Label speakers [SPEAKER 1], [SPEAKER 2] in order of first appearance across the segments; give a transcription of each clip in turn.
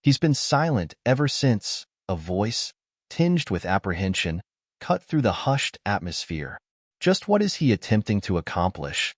[SPEAKER 1] He's been silent ever since, a voice, tinged with apprehension, cut through the hushed atmosphere. Just what is he attempting to accomplish?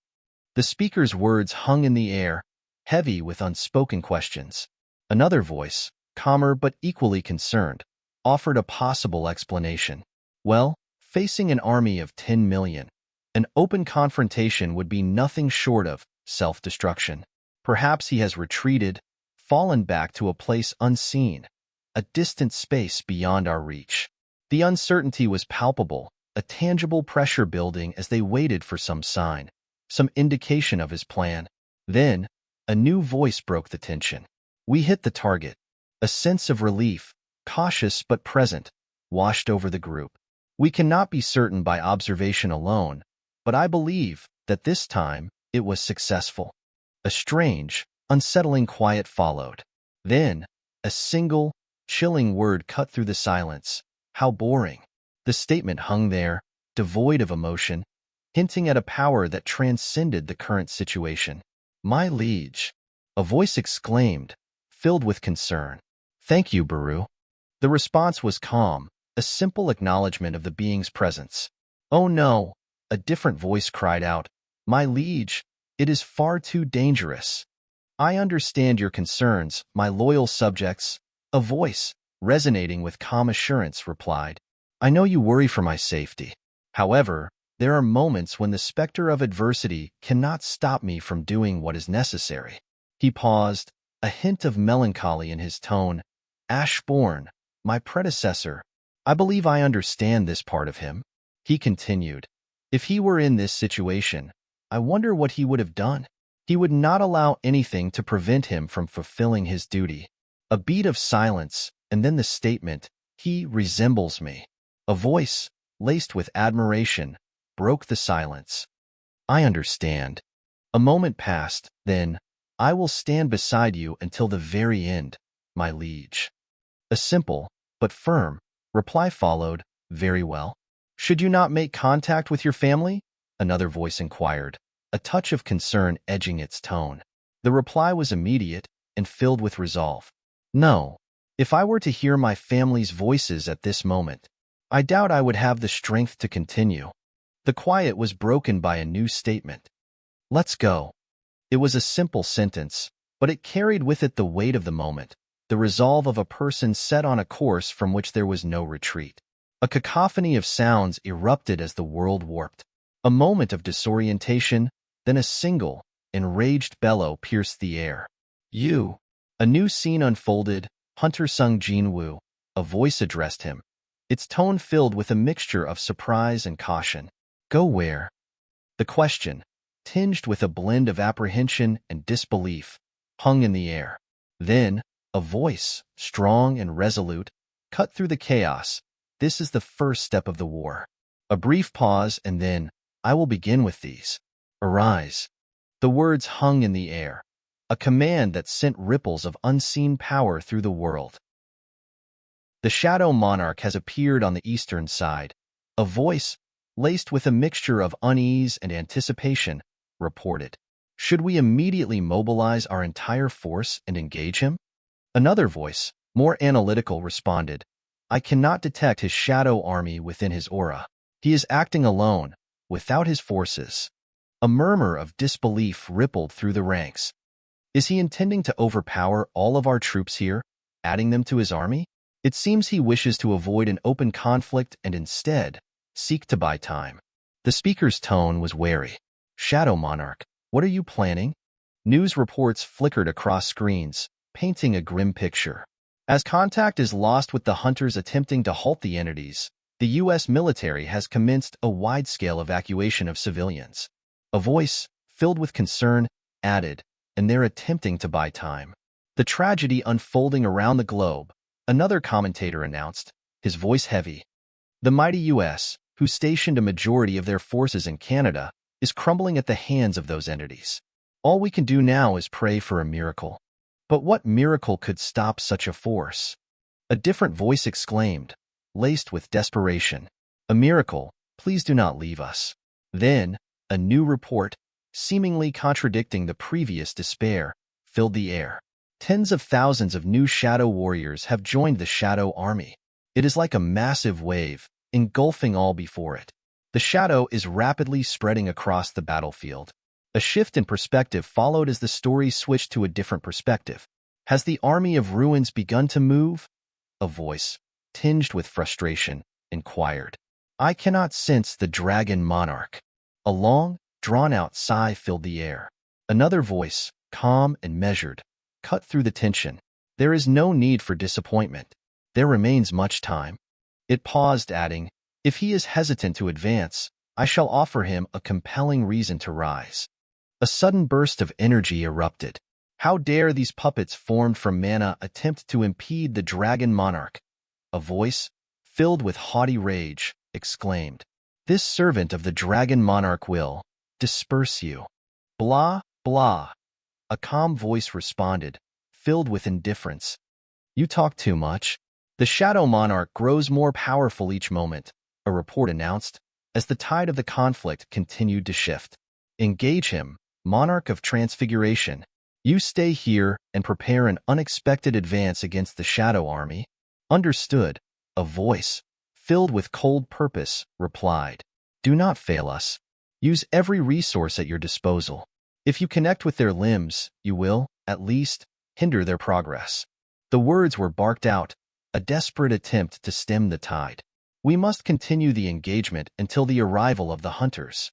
[SPEAKER 1] The speaker's words hung in the air, heavy with unspoken questions. Another voice, calmer but equally concerned, offered a possible explanation. Well, facing an army of 10 million, an open confrontation would be nothing short of self-destruction. Perhaps he has retreated, fallen back to a place unseen, a distant space beyond our reach. The uncertainty was palpable, a tangible pressure building as they waited for some sign, some indication of his plan. Then, a new voice broke the tension. We hit the target. A sense of relief, cautious but present, washed over the group. We cannot be certain by observation alone, but I believe that this time it was successful. A strange, unsettling quiet followed. Then, a single, chilling word cut through the silence. How boring. The statement hung there, devoid of emotion, hinting at a power that transcended the current situation. My liege, a voice exclaimed, filled with concern. Thank you, Baru. The response was calm, a simple acknowledgement of the being's presence. Oh no, a different voice cried out. My liege, it is far too dangerous. I understand your concerns, my loyal subjects. A voice, resonating with calm assurance, replied. I know you worry for my safety. However, there are moments when the specter of adversity cannot stop me from doing what is necessary. He paused, a hint of melancholy in his tone. Ashbourne, my predecessor. I believe I understand this part of him. He continued. If he were in this situation, I wonder what he would have done. He would not allow anything to prevent him from fulfilling his duty. A beat of silence, and then the statement, he resembles me. A voice, laced with admiration, broke the silence. I understand. A moment passed, then, I will stand beside you until the very end, my liege. A simple, but firm, reply followed. Very well. Should you not make contact with your family? Another voice inquired, a touch of concern edging its tone. The reply was immediate and filled with resolve. No. If I were to hear my family's voices at this moment, I doubt I would have the strength to continue. The quiet was broken by a new statement. Let's go. It was a simple sentence, but it carried with it the weight of the moment, the resolve of a person set on a course from which there was no retreat. A cacophony of sounds erupted as the world warped. A moment of disorientation, then a single, enraged bellow pierced the air. You. A new scene unfolded. Hunter Sung Jin-Woo, a voice addressed him, its tone filled with a mixture of surprise and caution. Go where? The question, tinged with a blend of apprehension and disbelief, hung in the air. Then, a voice, strong and resolute, cut through the chaos. This is the first step of the war. A brief pause, and then, I will begin with these. Arise. The words hung in the air, a command that sent ripples of unseen power through the world. The shadow monarch has appeared on the eastern side. A voice, laced with a mixture of unease and anticipation, reported. Should we immediately mobilize our entire force and engage him? Another voice, more analytical, responded. I cannot detect his shadow army within his aura. He is acting alone, without his forces. A murmur of disbelief rippled through the ranks. Is he intending to overpower all of our troops here, adding them to his army? It seems he wishes to avoid an open conflict and instead seek to buy time. The speaker's tone was wary. Shadow Monarch, what are you planning? News reports flickered across screens, painting a grim picture. As contact is lost with the hunters attempting to halt the entities, the U.S. military has commenced a wide-scale evacuation of civilians. A voice, filled with concern, added, and they're attempting to buy time. The tragedy unfolding around the globe, another commentator announced, his voice heavy. The mighty U.S., who stationed a majority of their forces in Canada, is crumbling at the hands of those entities. All we can do now is pray for a miracle. But what miracle could stop such a force? A different voice exclaimed, laced with desperation. A miracle, please do not leave us. Then, a new report, seemingly contradicting the previous despair, filled the air. Tens of thousands of new shadow warriors have joined the shadow army. It is like a massive wave, engulfing all before it. The shadow is rapidly spreading across the battlefield. A shift in perspective followed as the story switched to a different perspective. Has the army of ruins begun to move? A voice, tinged with frustration, inquired. I cannot sense the dragon monarch. A long, drawn-out sigh filled the air. Another voice, calm and measured, cut through the tension. There is no need for disappointment. There remains much time. It paused, adding, if he is hesitant to advance, I shall offer him a compelling reason to rise. A sudden burst of energy erupted. How dare these puppets formed from mana attempt to impede the dragon monarch? A voice, filled with haughty rage, exclaimed. This servant of the dragon monarch will disperse you. Blah, blah. A calm voice responded, filled with indifference. You talk too much. The shadow monarch grows more powerful each moment, a report announced, as the tide of the conflict continued to shift. Engage him, monarch of transfiguration. You stay here and prepare an unexpected advance against the shadow army. Understood, a voice, filled with cold purpose, replied. Do not fail us. Use every resource at your disposal. If you connect with their limbs, you will, at least, hinder their progress. The words were barked out, a desperate attempt to stem the tide. We must continue the engagement until the arrival of the hunters.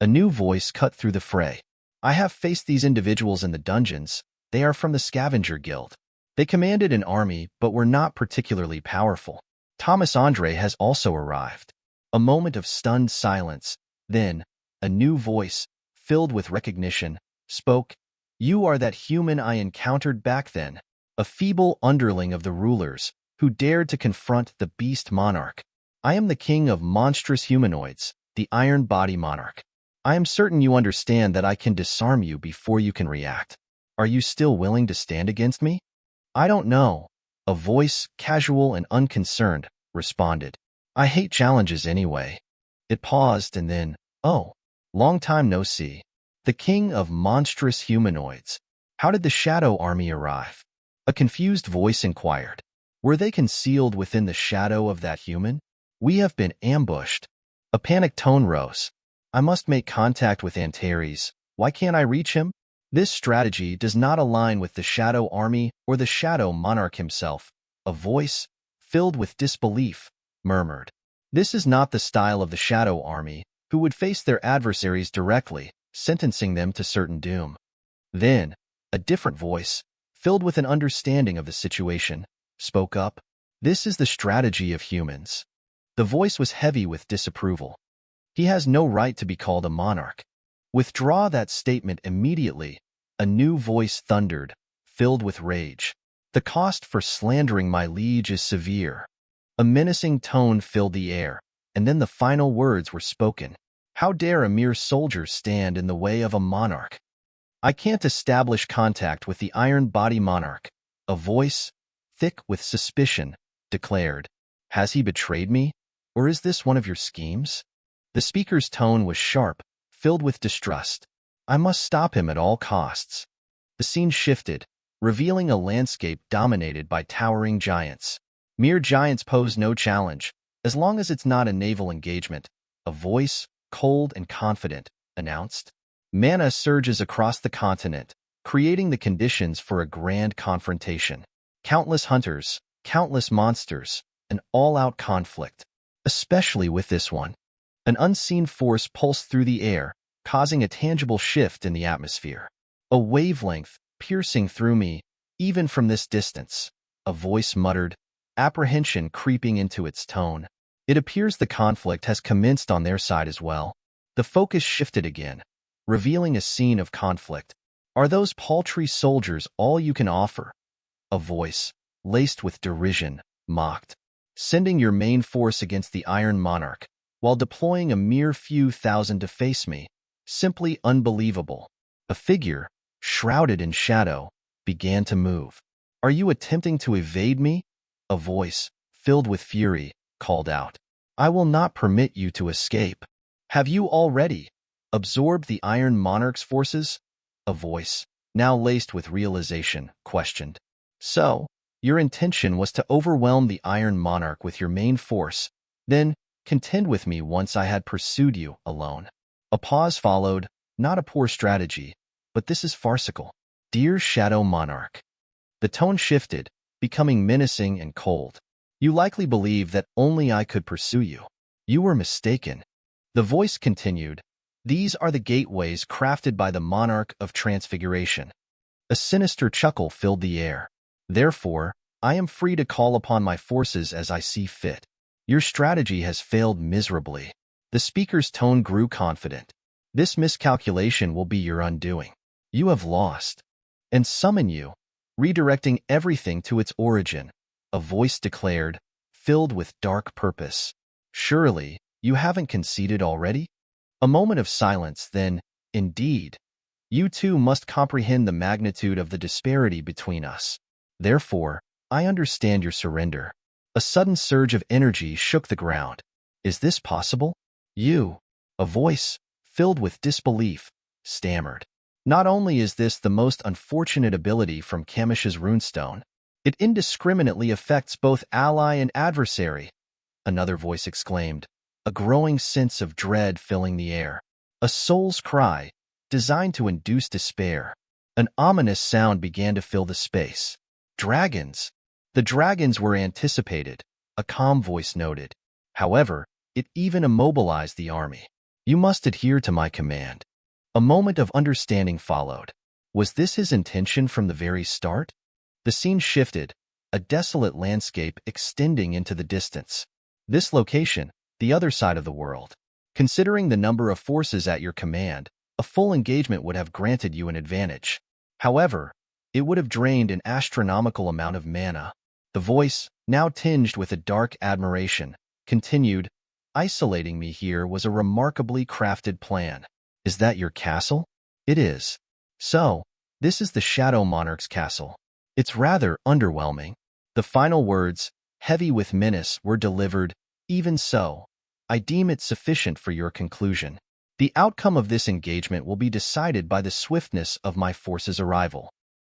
[SPEAKER 1] A new voice cut through the fray. I have faced these individuals in the dungeons. They are from the Scavenger Guild. They commanded an army but were not particularly powerful. Thomas Andre has also arrived. A moment of stunned silence. Then, a new voice, filled with recognition, spoke. You are that human I encountered back then, a feeble underling of the rulers, who dared to confront the beast monarch. I am the king of monstrous humanoids, the Iron Body Monarch. I am certain you understand that I can disarm you before you can react. Are you still willing to stand against me? I don't know. A voice, casual and unconcerned, responded. I hate challenges anyway. It paused and then, oh, long time no see. The king of monstrous humanoids. How did the shadow army arrive? A confused voice inquired. Were they concealed within the shadow of that human? We have been ambushed. A panicked tone rose. I must make contact with Antares. Why can't I reach him? This strategy does not align with the shadow army or the shadow monarch himself. A voice, filled with disbelief, murmured. This is not the style of the shadow army, who would face their adversaries directly, sentencing them to certain doom. Then, a different voice, filled with an understanding of the situation, spoke up. This is the strategy of humans. The voice was heavy with disapproval. He has no right to be called a monarch. Withdraw that statement immediately, a new voice thundered, filled with rage. The cost for slandering my liege is severe. A menacing tone filled the air, and then the final words were spoken. How dare a mere soldier stand in the way of a monarch? I can't establish contact with the Iron Body Monarch. A voice, thick with suspicion, declared. Has he betrayed me? Or is this one of your schemes? The speaker's tone was sharp, filled with distrust. I must stop him at all costs. The scene shifted, revealing a landscape dominated by towering giants. Mere giants pose no challenge, as long as it's not a naval engagement. A voice, cold and confident, announced. Mana surges across the continent, creating the conditions for a grand confrontation. Countless hunters, countless monsters, an all-out conflict. Especially with this one. An unseen force pulsed through the air, causing a tangible shift in the atmosphere. A wavelength, piercing through me, even from this distance. A voice muttered, apprehension creeping into its tone. It appears the conflict has commenced on their side as well. The focus shifted again, revealing a scene of conflict. Are those paltry soldiers all you can offer? A voice, laced with derision, mocked. Sending your main force against the Iron Monarch, while deploying a mere few thousand to face me. Simply unbelievable. A figure, shrouded in shadow, began to move. Are you attempting to evade me? A voice, filled with fury, called out. I will not permit you to escape. Have you already absorbed the Iron Monarch's forces? A voice, now laced with realization, questioned. So, your intention was to overwhelm the Iron Monarch with your main force, then contend with me once I had pursued you alone. A pause followed, not a poor strategy, but this is farcical. Dear Shadow Monarch. The tone shifted, becoming menacing and cold. You likely believe that only I could pursue you. You were mistaken. The voice continued, these are the gateways crafted by the Monarch of Transfiguration. A sinister chuckle filled the air. Therefore, I am free to call upon my forces as I see fit. Your strategy has failed miserably. The speaker's tone grew confident. This miscalculation will be your undoing. You have lost. And summon you, redirecting everything to its origin, a voice declared, filled with dark purpose. Surely, you haven't conceded already? A moment of silence, then, indeed, you too must comprehend the magnitude of the disparity between us. Therefore, I understand your surrender. A sudden surge of energy shook the ground. Is this possible? You, a voice, filled with disbelief, stammered. Not only is this the most unfortunate ability from Kamish's runestone, it indiscriminately affects both ally and adversary, another voice exclaimed, a growing sense of dread filling the air. A soul's cry, designed to induce despair. An ominous sound began to fill the space. Dragons. The dragons were anticipated, a calm voice noted. However, it even immobilized the army. You must adhere to my command. A moment of understanding followed. Was this his intention from the very start? The scene shifted, a desolate landscape extending into the distance. This location, the other side of the world. Considering the number of forces at your command, a full engagement would have granted you an advantage. However, it would have drained an astronomical amount of mana. The voice, now tinged with a dark admiration, continued, isolating me here was a remarkably crafted plan. Is that your castle? It is. So, this is the Shadow Monarch's castle. It's rather underwhelming. The final words, heavy with menace, were delivered. Even so, I deem it sufficient for your conclusion. The outcome of this engagement will be decided by the swiftness of my forces' arrival.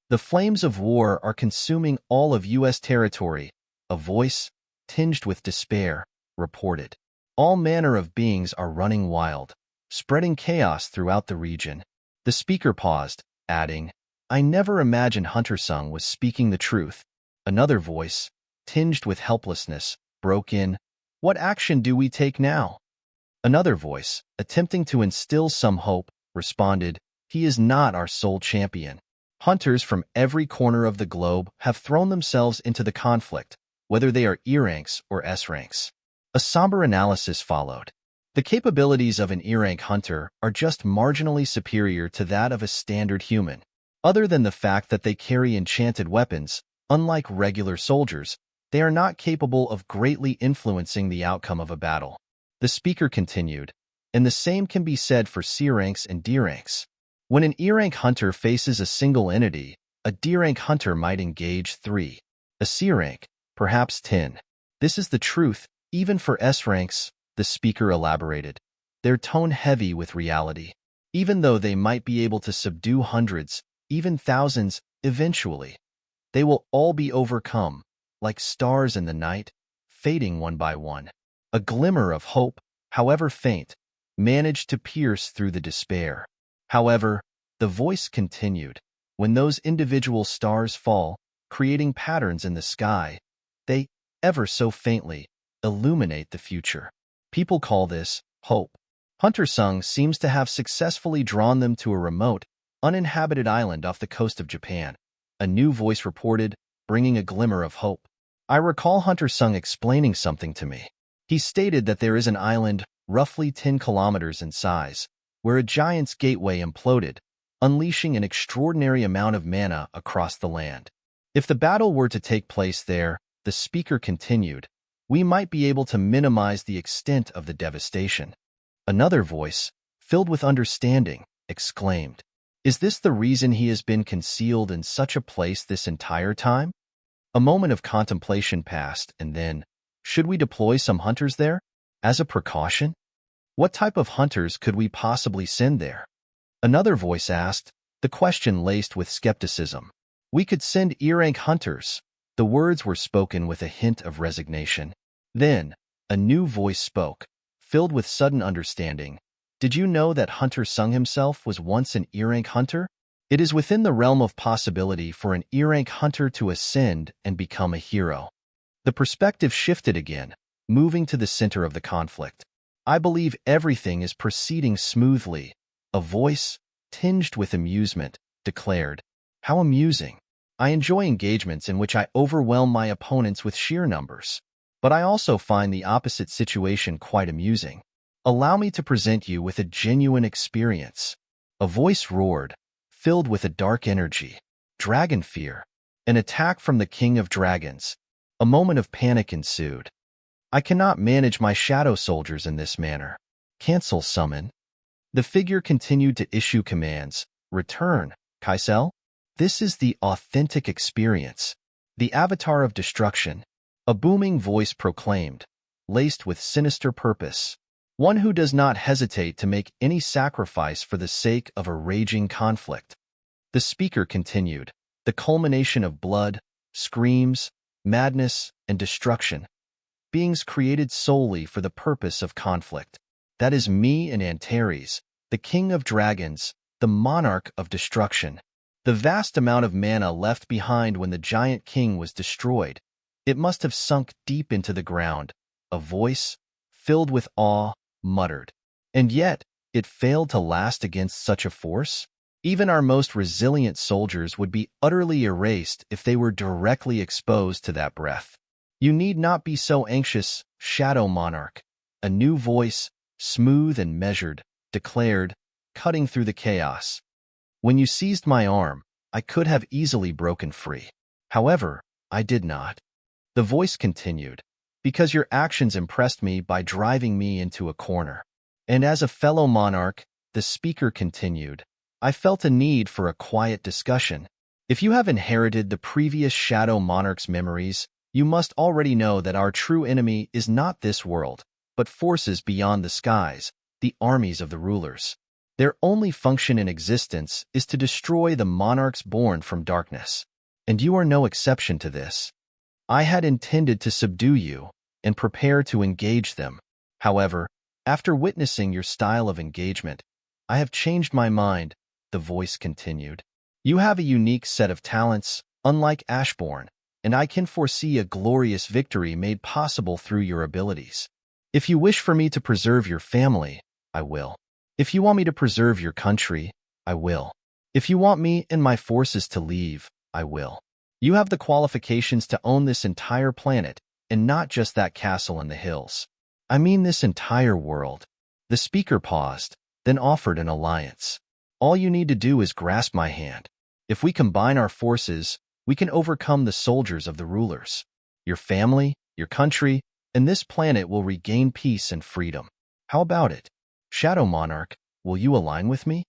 [SPEAKER 1] The flames of war are consuming all of U.S. territory, a voice, tinged with despair, reported. All manner of beings are running wild, spreading chaos throughout the region. The speaker paused, adding, I never imagined Hunter Sung was speaking the truth. Another voice, tinged with helplessness, broke in, what action do we take now? Another voice, attempting to instill some hope, responded, he is not our sole champion. Hunters from every corner of the globe have thrown themselves into the conflict, whether they are E-ranks or S-ranks. A somber analysis followed. The capabilities of an E-rank hunter are just marginally superior to that of a standard human. Other than the fact that they carry enchanted weapons, unlike regular soldiers, they are not capable of greatly influencing the outcome of a battle. The speaker continued, and the same can be said for C-ranks and D-ranks. When an E-rank hunter faces a single entity, a D-rank hunter might engage 3. A C-rank, perhaps 10. This is the truth, even for S-ranks, the speaker elaborated, their tone heavy with reality. Even though they might be able to subdue hundreds, even thousands, eventually, they will all be overcome, like stars in the night, fading one by one. A glimmer of hope, however faint, managed to pierce through the despair. However, the voice continued, when those individual stars fall, creating patterns in the sky, they, ever so faintly, illuminate the future. People call this hope. Hunter Sung seems to have successfully drawn them to a remote, uninhabited island off the coast of Japan. A new voice reported, bringing a glimmer of hope. I recall Hunter Sung explaining something to me. He stated that there is an island, roughly 10 kilometers in size, where a giant's gateway imploded, unleashing an extraordinary amount of mana across the land. If the battle were to take place there, the speaker continued, we might be able to minimize the extent of the devastation. Another voice, filled with understanding, exclaimed, is this the reason he has been concealed in such a place this entire time? A moment of contemplation passed, and then, should we deploy some hunters there? As a precaution? What type of hunters could we possibly send there? Another voice asked, the question laced with skepticism. We could send E-rank hunters. The words were spoken with a hint of resignation. Then, a new voice spoke, filled with sudden understanding. Did you know that Hunter Sung himself was once an E-rank hunter? It is within the realm of possibility for an E-rank hunter to ascend and become a hero. The perspective shifted again, moving to the center of the conflict. I believe everything is proceeding smoothly. A voice, tinged with amusement, declared. How amusing. I enjoy engagements in which I overwhelm my opponents with sheer numbers. But I also find the opposite situation quite amusing. Allow me to present you with a genuine experience. A voice roared, filled with a dark energy. Dragon fear. An attack from the King of Dragons. A moment of panic ensued. I cannot manage my shadow soldiers in this manner. Cancel summon. The figure continued to issue commands. Return, Kaisel. This is the authentic experience. The avatar of destruction. A booming voice proclaimed, laced with sinister purpose. One who does not hesitate to make any sacrifice for the sake of a raging conflict. The speaker continued, the culmination of blood, screams, madness, and destruction. Beings created solely for the purpose of conflict. That is me and Antares, the King of Dragons, the monarch of destruction. The vast amount of mana left behind when the giant king was destroyed. It must have sunk deep into the ground. A voice, filled with awe, muttered. And yet, it failed to last against such a force? Even our most resilient soldiers would be utterly erased if they were directly exposed to that breath. You need not be so anxious, Shadow Monarch. A new voice, smooth and measured, declared, cutting through the chaos. When you seized my arm, I could have easily broken free. However, I did not. The voice continued, because your actions impressed me by driving me into a corner. And as a fellow monarch, the speaker continued, I felt a need for a quiet discussion. If you have inherited the previous Shadow Monarch's memories, you must already know that our true enemy is not this world, but forces beyond the skies, the armies of the rulers. Their only function in existence is to destroy the monarchs born from darkness. And you are no exception to this. I had intended to subdue you and prepare to engage them. However, after witnessing your style of engagement, I have changed my mind, the voice continued. You have a unique set of talents, unlike Ashbourne, and I can foresee a glorious victory made possible through your abilities. If you wish for me to preserve your family, I will. If you want me to preserve your country, I will. If you want me and my forces to leave, I will. You have the qualifications to own this entire planet, and not just that castle in the hills. I mean this entire world. The speaker paused, then offered an alliance. All you need to do is grasp my hand. If we combine our forces, we can overcome the soldiers of the rulers. Your family, your country, and this planet will regain peace and freedom. How about it? Shadow Monarch, will you align with me?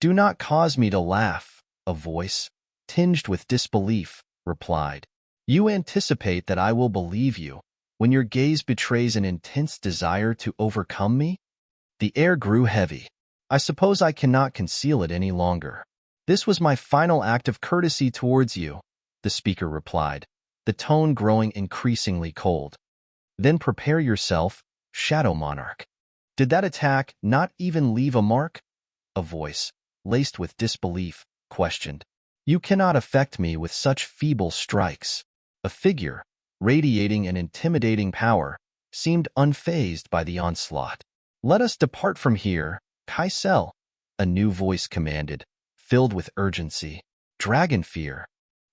[SPEAKER 1] Do not cause me to laugh, a voice, tinged with disbelief, replied. You anticipate that I will believe you, when your gaze betrays an intense desire to overcome me? The air grew heavy. I suppose I cannot conceal it any longer. This was my final act of courtesy towards you, the speaker replied, the tone growing increasingly cold. Then prepare yourself, Shadow Monarch. Did that attack not even leave a mark? A voice, laced with disbelief, questioned. You cannot affect me with such feeble strikes. A figure, radiating an intimidating power, seemed unfazed by the onslaught. Let us depart from here, Kaisel, a new voice commanded, filled with urgency. Dragon fear.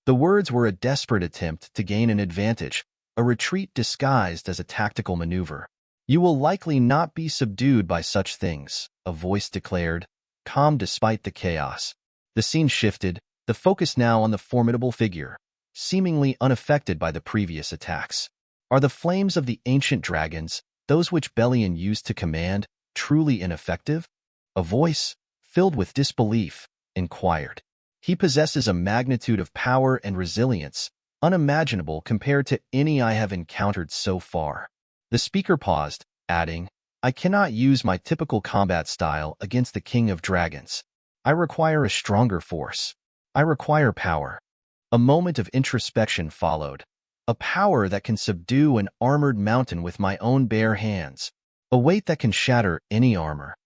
[SPEAKER 1] The words were a desperate attempt to gain an advantage, a retreat disguised as a tactical maneuver. You will likely not be subdued by such things, a voice declared, calm despite the chaos. The scene shifted, the focus now on the formidable figure, seemingly unaffected by the previous attacks. Are the flames of the ancient dragons, those which Belian used to command, truly ineffective? A voice, filled with disbelief, inquired. He possesses a magnitude of power and resilience, unimaginable compared to any I have encountered so far. The speaker paused, adding, I cannot use my typical combat style against the King of Dragons. I require a stronger force. I require power. A moment of introspection followed. A power that can subdue an armored mountain with my own bare hands. A weight that can shatter any armor.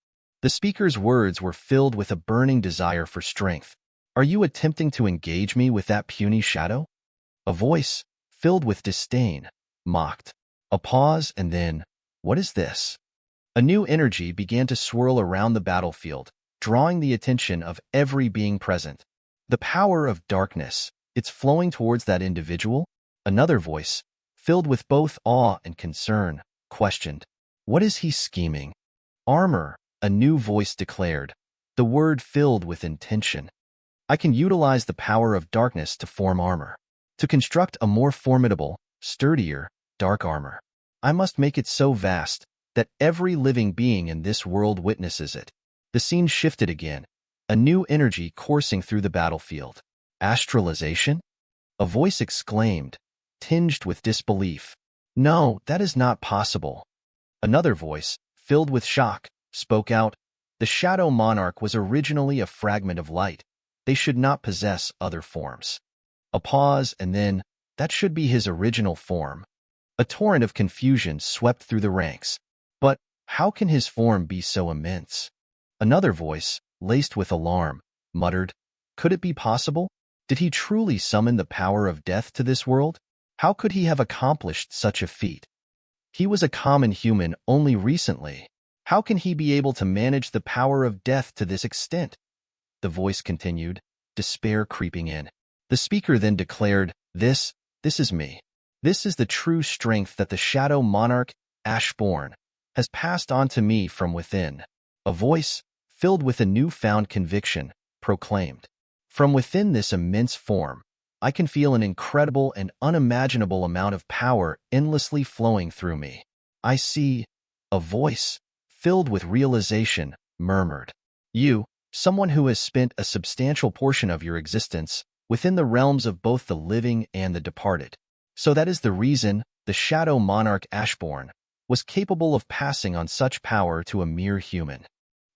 [SPEAKER 1] The speaker's words were filled with a burning desire for strength. Are you attempting to engage me with that puny shadow? A voice, filled with disdain, mocked. A pause, and then, what is this? A new energy began to swirl around the battlefield, drawing the attention of every being present. The power of darkness, it's flowing towards that individual? Another voice, filled with both awe and concern, questioned. What is he scheming? Armor, a new voice declared, the word filled with intention. I can utilize the power of darkness to form armor, to construct a more formidable, sturdier, dark armor. I must make it so vast that every living being in this world witnesses it. The scene shifted again, a new energy coursing through the battlefield. Astralization? A voice exclaimed, tinged with disbelief. No, that is not possible. Another voice, filled with shock, spoke out. The shadow monarch was originally a fragment of light. They should not possess other forms. A pause, and then, that should be his original form. A torrent of confusion swept through the ranks. But how can his form be so immense? Another voice, laced with alarm, muttered, could it be possible? Did he truly summon the power of death to this world? How could he have accomplished such a feat? He was a common human only recently. How can he be able to manage the power of death to this extent? The voice continued, despair creeping in. The speaker then declared, This is me. This is the true strength that the shadow monarch, Ashborn, has passed on to me from within. A voice, filled with a newfound conviction, proclaimed, From within this immense form, I can feel an incredible and unimaginable amount of power endlessly flowing through me. I see. A voice, filled with realization, murmured, You, someone who has spent a substantial portion of your existence within the realms of both the living and the departed. So that is the reason the shadow monarch Ashborn was capable of passing on such power to a mere human.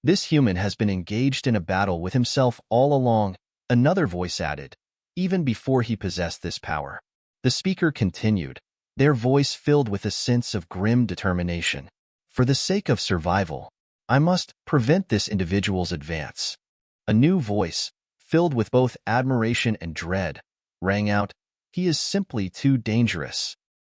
[SPEAKER 1] This human has been engaged in a battle with himself all along, another voice added, even before he possessed this power. The speaker continued, their voice filled with a sense of grim determination. For the sake of survival, I must prevent this individual's advance. A new voice, filled with both admiration and dread, rang out, He is simply too dangerous.